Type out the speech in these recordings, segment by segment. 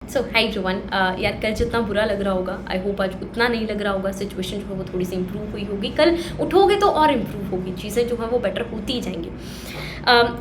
सो high everyone, यार कल जितना बुरा लग रहा होगा आई होप आज उतना नहीं लग रहा होगा। सिचुएशन जो है वो थोड़ी सी इंप्रूव हुई होगी, कल उठोगे तो और इम्प्रूव होगी, चीज़ें जो है वो बेटर होती ही जाएंगी।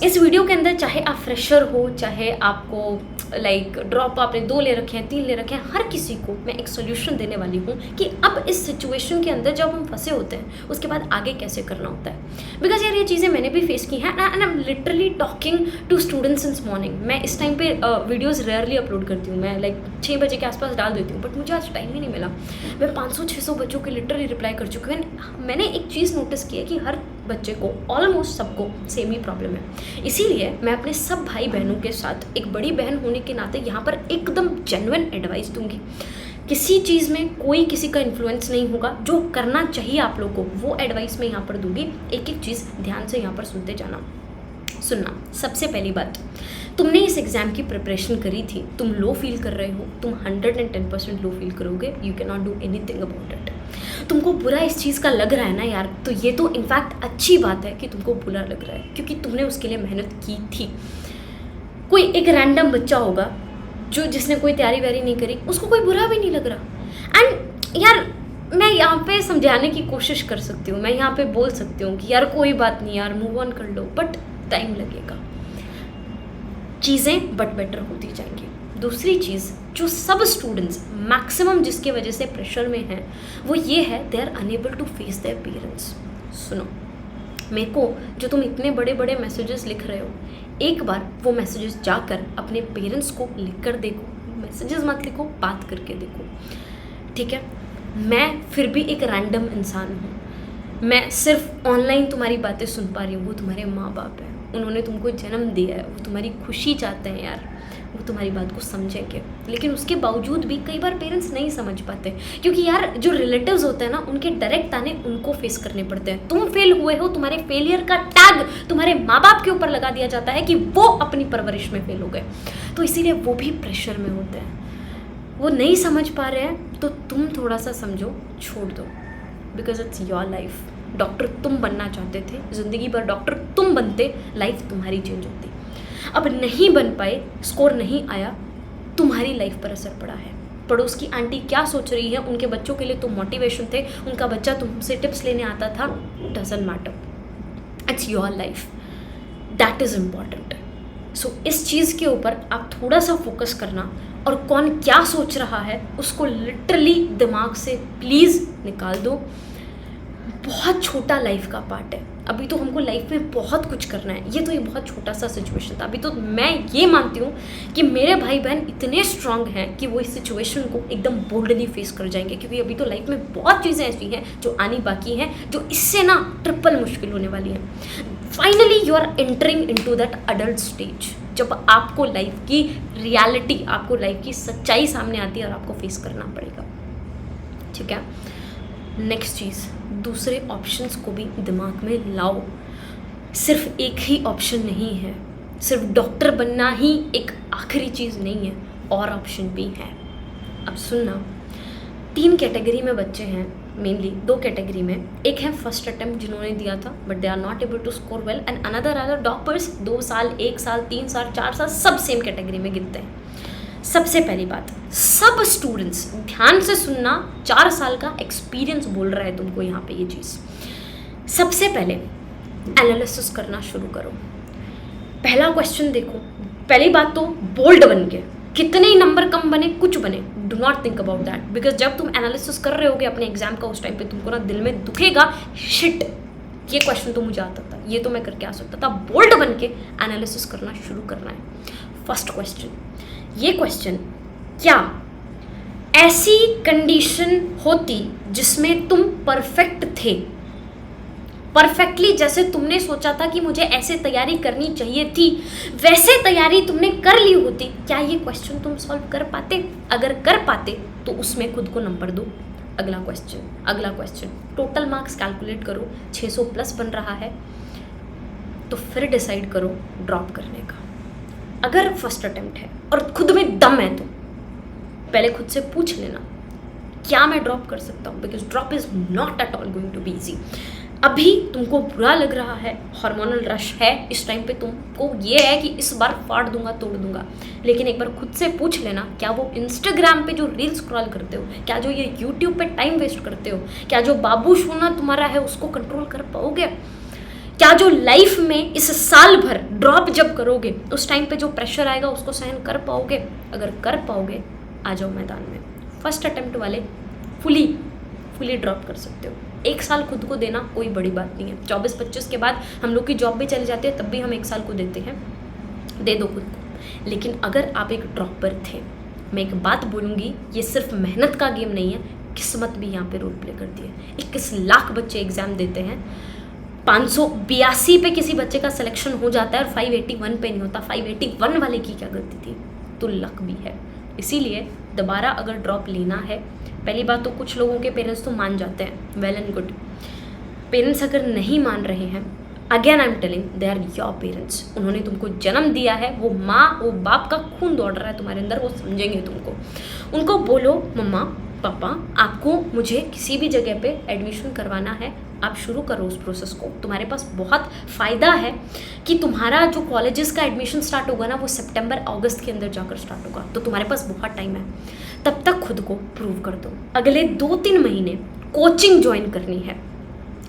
इस वीडियो के अंदर चाहे आप फ्रेशर हो, चाहे आपको लाइक ड्रॉप आपने 2 ले रखे हैं, 3 ले रखे हैं, हर किसी को मैं एक सोल्यूशन देने वाली हूँ कि अब इस सिचुएशन के अंदर जब हम फंसे होते हैं उसके बाद आगे कैसे करना होता है। बिकॉज यार ये चीज़ें मैंने भी फेस की हैं and I am literally talking to students since morning. मैं इस टाइम पे वीडियोज़ रेयरली अपलोड करती हूँ, मैं लाइक 6 बजे के आसपास डाल देती हूँ, बट मुझे आज टाइम ही नहीं मिला। मैं 500-600 बच्चों के लिटरली रिप्लाई कर चुकी हूँ। मैंने एक चीज़ नोटिस की है कि हर बच्चे को ऑलमोस्ट सबको सेम ही प्रॉब्लम है। इसीलिए मैं अपने सब भाई बहनों के साथ एक बड़ी बहन होने के नाते यहाँ पर एकदम जेन्युइन एडवाइस दूंगी। किसी चीज़ में कोई किसी का इन्फ्लुएंस नहीं होगा, जो करना चाहिए आप लोगों को वो एडवाइस मैं यहाँ पर दूंगी। एक एक चीज़ ध्यान से यहाँ पर सुनते जाना। सुनना, सबसे पहली बात, तुमने इस एग्ज़ाम की प्रिपरेशन करी थी, तुम लो फील कर रहे हो, तुम 110% लो फील करोगे, you can not do anything about it. तुमको बुरा इस चीज़ का लग रहा है ना यार, तो ये तो इनफैक्ट अच्छी बात है कि तुमको बुरा लग रहा है, क्योंकि तुमने उसके लिए मेहनत की थी। कोई एक रैंडम बच्चा होगा जिसने कोई तैयारी वैयारी नहीं करी, उसको कोई बुरा भी नहीं लग रहा। एंड यार मैं यहाँ पे समझाने की कोशिश कर सकती हूँ, मैं यहाँ पे बोल सकती हूँ कि यार कोई बात नहीं यार, मूव ऑन कर लो, बट टाइम लगेगा, चीज़ें बट बेटर होती जाएंगी। दूसरी चीज़ जो सब स्टूडेंट्स मैक्सिमम जिसके वजह से प्रेशर में हैं वो ये है, they are unable to face their parents. सुनो, मेरे को जो तुम इतने बड़े बड़े मैसेजेस लिख रहे हो, एक बार वो मैसेजेस जाकर अपने पेरेंट्स को लिख कर देखो। मैसेजेस मत लिखो, बात करके देखो, ठीक है। मैं फिर भी एक रैंडम इंसान हूँ, मैं सिर्फ ऑनलाइन तुम्हारी बातें सुन पा रही हूँ। वो तुम्हारे माँ बाप हैं, उन्होंने तुमको जन्म दिया है, वो तुम्हारी खुशी चाहते हैं यार, वो तुम्हारी बात को समझेंगे। लेकिन उसके बावजूद भी कई बार पेरेंट्स नहीं समझ पाते, क्योंकि यार जो रिलेटिव्स होते हैं ना, उनके डायरेक्ट ताने उनको फेस करने पड़ते हैं। तुम फेल हुए हो, तुम्हारे फेलियर का टैग तुम्हारे माँ बाप के ऊपर लगा दिया जाता है कि वो अपनी परवरिश में फेल हो गए, तो इसीलिए वो भी प्रेशर में होते हैं। वो नहीं समझ पा रहे हैं तो तुम थोड़ा सा समझो, छोड़ दो, because it's your life. Doctor तुम बनना चाहते थे, ज़िंदगी भर डॉक्टर तुम बनते, लाइफ तुम्हारी चेंज होती। अब नहीं बन पाए, स्कोर नहीं आया, तुम्हारी लाइफ पर असर पड़ा है। पड़ोस की आंटी क्या सोच रही है, उनके बच्चों के लिए तुम मोटिवेशन थे, उनका बच्चा तुमसे टिप्स लेने आता था, doesn't matter, it's your life, that is important. So इस चीज़ के ऊपर आप थोड़ा सा फोकस करना, और कौन क्या सोच रहा है उसको लिटरली दिमाग से प्लीज़ निकाल दो। बहुत छोटा लाइफ का पार्ट है, अभी तो हमको लाइफ में बहुत कुछ करना है, ये तो एक बहुत छोटा सा सिचुएशन था। अभी तो मैं ये मानती हूँ कि मेरे भाई बहन इतने स्ट्रांग हैं कि वो इस सिचुएशन को एकदम बोल्डली फेस कर जाएंगे, क्योंकि अभी तो लाइफ में बहुत चीज़ें ऐसी हैं जो आनी बाकी हैं, जो इससे ना ट्रिपल मुश्किल होने वाली हैं। Finally you are entering into that adult stage, जब आपको लाइफ की रियलिटी, आपको लाइफ की सच्चाई सामने आती है और आपको फेस करना पड़ेगा, ठीक है। नेक्स्ट चीज़, दूसरे ऑप्शंस को भी दिमाग में लाओ। सिर्फ एक ही ऑप्शन नहीं है, सिर्फ डॉक्टर बनना ही एक आखिरी चीज़ नहीं है, और ऑप्शन भी है। अब सुनना, 3 कैटेगरी में बच्चे हैं, मेनली 2 कैटेगरी में। एक है फर्स्ट अटेम्प्ट जिन्होंने दिया था but they are not able to score well, and another are toppers, 2 साल, 1 साल, 3 साल, 4 साल, सब सेम कैटेगरी में गिनते हैं। सबसे पहली बात, सब स्टूडेंट्स ध्यान से सुनना, 4 साल का एक्सपीरियंस बोल रहा है तुमको यहाँ पे ये चीज़। सबसे पहले एनालिसिस करना शुरू करो। पहला क्वेश्चन देखो, पहली बात तो बोल्ड बन के, कितने ही नंबर कम बने, कुछ बने, do not think about that, because जब तुम एनालिसिस कर रहे होगे अपने एग्जाम का, उस टाइम पे तुमको ना दिल में दुखेगा, शिट ये क्वेश्चन तो मुझे आता था, ये तो मैं करके आ सकता था। बोल्ड बन के एनालिसिस करना शुरू करना है। फर्स्ट क्वेश्चन, ये क्वेश्चन, क्या ऐसी कंडीशन होती जिसमें तुम परफेक्ट थे, परफेक्टली जैसे तुमने सोचा था कि मुझे ऐसे तैयारी करनी चाहिए थी, वैसे तैयारी तुमने कर ली होती, क्या ये क्वेश्चन तुम सॉल्व कर पाते? अगर कर पाते तो उसमें खुद को नंबर दो। अगला क्वेश्चन, टोटल मार्क्स कैलकुलेट करो, 600 प्लस बन रहा है तो फिर डिसाइड करो ड्रॉप करने का। अगर फर्स्ट अटेम्प्ट है और खुद में दम है तो पहले खुद से पूछ लेना, क्या मैं ड्रॉप कर सकता हूँ, because drop is not at all going to be easy. अभी तुमको बुरा लग रहा है, हार्मोनल रश है, इस टाइम पे तुमको ये है कि इस बार फाड़ दूंगा, तोड़ दूंगा, लेकिन एक बार खुद से पूछ लेना, क्या वो इंस्टाग्राम पे जो रील स्क्रॉल करते हो, क्या जो ये यूट्यूब पे टाइम वेस्ट करते हो, क्या जो बाबू सोना तुम्हारा है उसको कंट्रोल कर पाओगे? क्या जो लाइफ में इस साल भर ड्रॉप जब करोगे उस टाइम पे जो प्रेशर आएगा उसको सहन कर पाओगे? अगर कर पाओगे आ जाओ मैदान में। फर्स्ट अटेम्प्ट वाले फुली ड्रॉप कर सकते हो। 1 साल खुद को देना कोई बड़ी बात नहीं है। 24-25 के बाद हम लोग की जॉब भी चली जाती है, तब भी हम 1 साल को देते हैं, दे दो खुद को। लेकिन अगर आप एक ड्रॉपर थे, मैं एक बात बोलूँगी, ये सिर्फ मेहनत का गेम नहीं है, किस्मत भी यहाँ पे रोल प्ले करती है। 21 लाख बच्चे एग्ज़ाम देते हैं, 582 पे किसी बच्चे का सिलेक्शन हो जाता है और 581 पे नहीं होता। 581 वाले की क्या गलती थी? तो लक भी है। इसीलिए दोबारा अगर ड्रॉप लेना है, पहली बात तो कुछ लोगों के पेरेंट्स तो मान जाते हैं, वेल एंड गुड। पेरेंट्स अगर नहीं मान रहे हैं, again I am telling, they are your parents. उन्होंने तुमको जन्म दिया है, वो माँ वो बाप का खून दौड़ रहा है तुम्हारे अंदर, वो समझेंगे तुमको। उनको बोलो, मम्मा पापा आपको मुझे किसी भी जगह पे एडमिशन करवाना है, आप शुरू करो उस प्रोसेस को। तुम्हारे पास बहुत फ़ायदा है कि तुम्हारा जो कॉलेजेस का एडमिशन स्टार्ट होगा ना, वो सितंबर अगस्त के अंदर जाकर स्टार्ट होगा, तो तुम्हारे पास बहुत टाइम है। तब तक खुद को प्रूव कर दो। अगले 2-3 महीने कोचिंग ज्वाइन करनी है।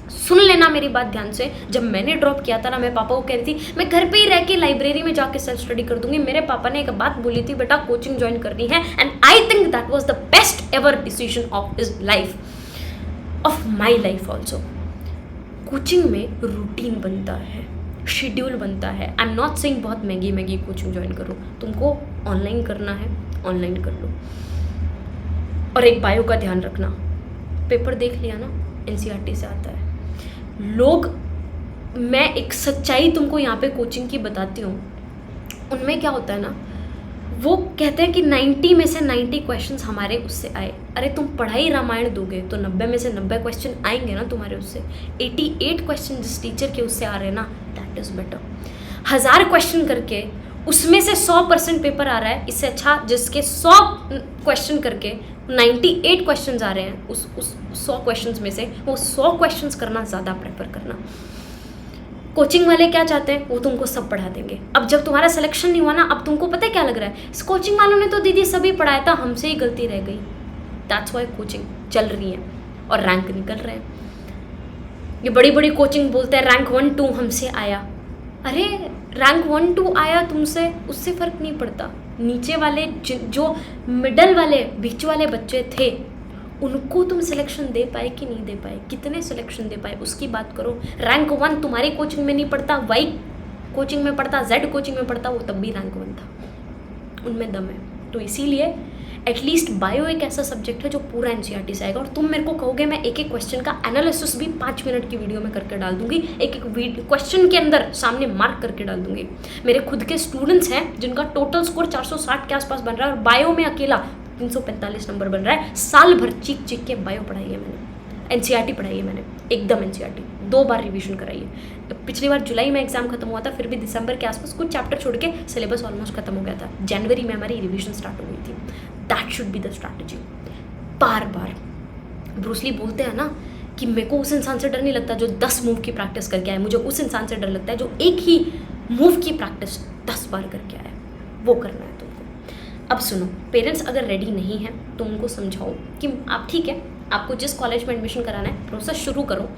सुन लेना मेरी बात ध्यान से, जब मैंने ड्रॉप किया था ना, मैं पापा को कह रही थी मैं घर पे ही रह के लाइब्रेरी में जाके सेल्फ स्टडी कर दूंगी। मेरे पापा ने एक बात बोली थी, बेटा कोचिंग ज्वाइन करनी है, and I think that was the best ever decision of his life, of my life also. Coaching में रूटीन बनता है, शेड्यूल बनता है। आई एम नॉट सेइंग बहुत महंगी कोचिंग ज्वाइन करो, तुमको ऑनलाइन करना है ऑनलाइन कर लो। और एक बायो का ध्यान रखना, पेपर देख लिया ना, एनसीईआरटी से आता है। लोग, मैं एक सच्चाई तुमको यहाँ पे कोचिंग की बताती हूँ, उनमें क्या होता है ना, वो कहते हैं कि 90 में से 90 क्वेश्चंस हमारे उससे आए। अरे तुम पढ़ाई रामायण दोगे तो 90 में से 90 क्वेश्चन आएंगे ना तुम्हारे उससे। 88 क्वेश्चन जिस टीचर के उससे आ रहे हैं ना, दैट इज़ बेटर। 1000 क्वेश्चन करके उसमें से 100% पेपर आ रहा है, इससे अच्छा जिसके 100 क्वेश्चन करके 98 क्वेश्चंस आ रहे हैं, उस 100 क्वेश्चंस में से वो 100 क्वेश्चंस करना ज़्यादा प्रेफर करना। कोचिंग वाले क्या चाहते हैं, वो तुमको सब पढ़ा देंगे। अब जब तुम्हारा सिलेक्शन नहीं हुआ ना, अब तुमको पता है क्या लग रहा है, इस कोचिंग वालों ने तो दीदी सभी पढ़ाया था, हमसे ही गलती रह गई। दैट्स वाई कोचिंग चल रही है और रैंक निकल रहे हैं। ये बड़ी बड़ी कोचिंग बोलते हैं रैंक 1-2 हमसे आया। अरे रैंक 1-2 आया तुमसे, उससे फ़र्क नहीं पड़ता। नीचे वाले जो मिडल वाले बीच वाले बच्चे थे, उनको तुम सिलेक्शन दे पाए कि नहीं दे पाए, कितने सिलेक्शन दे पाए, उसकी बात करो। रैंक 1 तुम्हारी कोचिंग में नहीं पढ़ता, वाई कोचिंग में पढ़ता, जेड कोचिंग में पढ़ता, वो तब भी रैंक 1 था। उनमें दम है। तो इसीलिए एटलीस्ट बायो एक ऐसा सब्जेक्ट है जो पूरा एनसीईआरटी से आएगा। और तुम मेरे को कहोगे मैं एक एक क्वेश्चन का एनालिसिस भी 5 मिनट की वीडियो में करके डाल दूंगी, एक एक क्वेश्चन के अंदर सामने मार्क करके डाल दूंगी। मेरे खुद के स्टूडेंट्स हैं जिनका टोटल स्कोर 460 के आसपास बन रहा है, और बायो में अकेला 345 नंबर बन रहा है। साल भर चीख के बायो पढ़ाई है मैंने, एनसीईआरटी पढ़ाई है मैंने, एकदम एनसीईआरटी 2 बार रिवीजन कराई है। पिछली बार जुलाई में एग्जाम खत्म हुआ था, फिर भी दिसंबर के आसपास कुछ चैप्टर छोड़ के सिलेबस ऑलमोस्ट खत्म हो गया था। जनवरी में हमारी रिवीजन स्टार्ट हो गई थी। That should be the strategy. Bar bar Bruce Lee बोलते हैं ना कि मेरे को उस इंसान से डर नहीं लगता जो 10 मूव की प्रैक्टिस करके आए, मुझे उस इंसान से डर लगता है जो एक ही मूव की प्रैक्टिस 10 बार करके आए। वो करना है तुमको। अब सुनो, पेरेंट्स अगर रेडी नहीं है तो उनको समझाओ कि आप ठीक है, आपको जिस कॉलेज में एडमिशन कराना है प्रोसेस शुरू करो,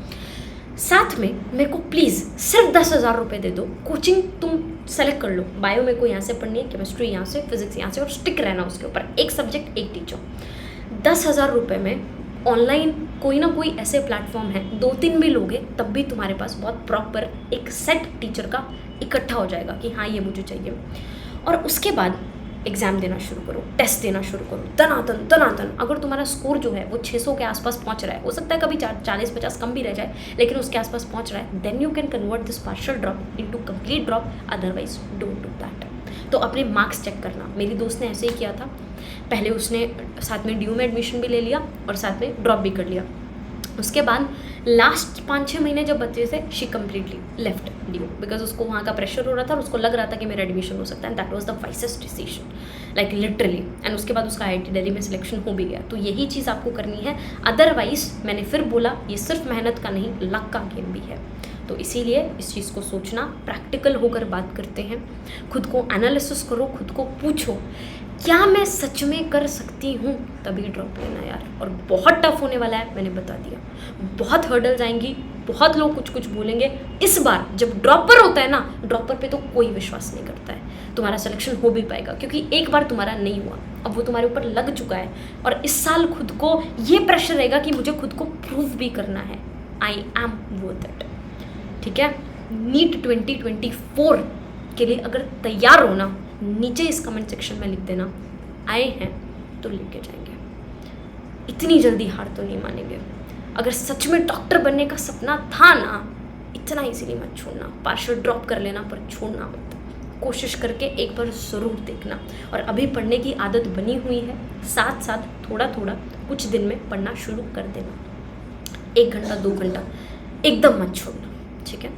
साथ में मेरे को प्लीज़ सिर्फ 10,000 रुपये दे दो। कोचिंग तुम सेलेक्ट कर लो, बायो मेरे को यहाँ से पढ़नी है, केमिस्ट्री यहाँ से, फिजिक्स यहाँ से, और स्टिक रहना उसके ऊपर, एक सब्जेक्ट एक टीचर। 10,000 रुपये में ऑनलाइन कोई ना कोई ऐसे प्लेटफॉर्म है, 2-3 भी लोगे तब भी तुम्हारे पास बहुत प्रॉपर एक सेट टीचर का इकट्ठा हो जाएगा कि हाँ ये मुझे चाहिए। और उसके बाद एग्ज़ाम देना शुरू करो, टेस्ट देना शुरू करो, दनादन। अगर तुम्हारा स्कोर जो है वो 600 के आसपास पहुंच रहा है, हो सकता है कभी 40-50 कम भी रह जाए, लेकिन उसके आसपास पहुंच रहा है, then you can convert this partial drop into complete drop, otherwise don't do that. तो अपने मार्क्स चेक करना। मेरी दोस्त ने ऐसे ही किया था, पहले उसने साथ में ड्यू में एडमिशन भी ले लिया और साथ में ड्रॉप भी कर लिया। उसके बाद लास्ट 5-6 महीने जब बच्चे से she completely left due, because उसको वहाँ का प्रेशर हो रहा था और उसको लग रहा था कि मेरा एडमिशन हो सकता है, and that was the wisest decision, like literally. And उसके बाद उसका IIT दिल्ली में सिलेक्शन हो भी गया। तो यही चीज़ आपको करनी है, अदरवाइज मैंने फिर बोला ये सिर्फ मेहनत का नहीं, लक का गेम भी है। तो इसीलिए इस चीज़ को सोचना, प्रैक्टिकल होकर बात करते हैं, खुद को एनालिसिस करो, खुद को पूछो क्या मैं सच में कर सकती हूँ, तभी ड्रॉप लेना यार। और बहुत टफ होने वाला है, मैंने बता दिया, बहुत हर्डल्स आएंगी, बहुत लोग कुछ कुछ बोलेंगे। इस बार जब ड्रॉपर होता है ना, ड्रॉपर पे तो कोई विश्वास नहीं करता है तुम्हारा सिलेक्शन हो भी पाएगा, क्योंकि एक बार तुम्हारा नहीं हुआ, अब वो तुम्हारे ऊपर लग चुका है। और इस साल खुद को ये प्रेशर रहेगा कि मुझे खुद को प्रूव भी करना है, आई एम वर्थ इट। ठीक है, नीट 2024 के लिए अगर तैयार हो ना, नीचे इस कमेंट सेक्शन में लिख देना, आए हैं तो लेके जाएंगे, इतनी जल्दी हार तो नहीं मानेंगे। अगर सच में डॉक्टर बनने का सपना था ना, इतना इजीली मत छोड़ना, पार्शियल ड्रॉप कर लेना पर छोड़ना मत, कोशिश करके एक बार ज़रूर देखना। और अभी पढ़ने की आदत बनी हुई है, साथ साथ थोड़ा थोड़ा कुछ दिन में पढ़ना शुरू कर देना, 1 घंटा 2 घंटा एकदम मत छोड़ना। ठीक है,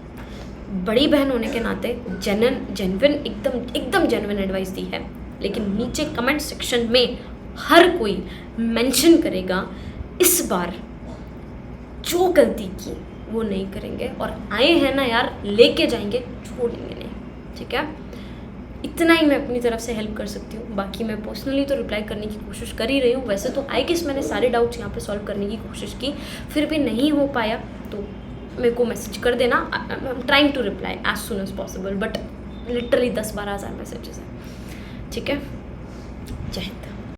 बड़ी बहन होने के नाते जेन्युइन एकदम जेन्युइन एडवाइस दी है, लेकिन नीचे कमेंट सेक्शन में हर कोई मेंशन करेगा इस बार जो गलती की वो नहीं करेंगे, और आए हैं ना यार लेके जाएंगे, छोड़ेंगे नहीं। ठीक है, इतना ही मैं अपनी तरफ से हेल्प कर सकती हूँ। बाकी मैं पर्सनली तो रिप्लाई करने की कोशिश कर ही रही हूँ। वैसे तो आई गेस मैंने सारे डाउट्स यहाँ पे सॉल्व करने की कोशिश की, फिर भी नहीं हो पाया तो मेरे को मैसेज कर देना। I am trying to reply as soon as possible, but literally 10-12 हज़ार मैसेजेस हैं। ठीक है, जय हिंद।